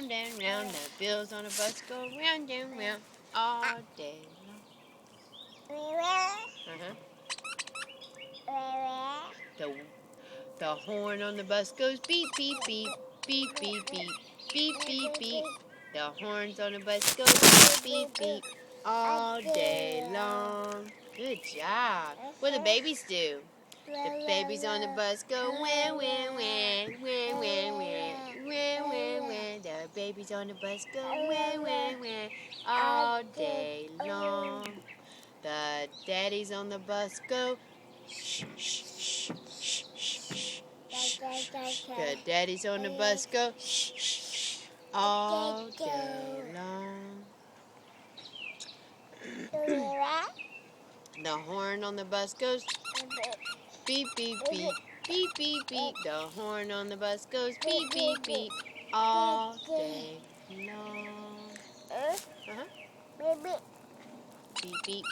round and round. The wheels on the bus go round and round all day long. The horn on the bus goes beep, beep, beep, beep, beep, beep, beep, beep, beep. The horns on the bus go beep, beep, beep all day long. Good job. What do the babies do? The babies on the bus go wah, wah, wah, wah, wah, wah, wah, wah, wah. The babies on the bus go wah, wah, wah all day long. The daddies on the bus go shh, shh, shh, shh, shh, shh, shh, shh. The daddies on the bus go shh, shh, shh all day long. The horn on the bus goes beep, beep, beep, beep, beep, beep. The horn on the bus goes beep, beep, beep all day long. Beep, beep.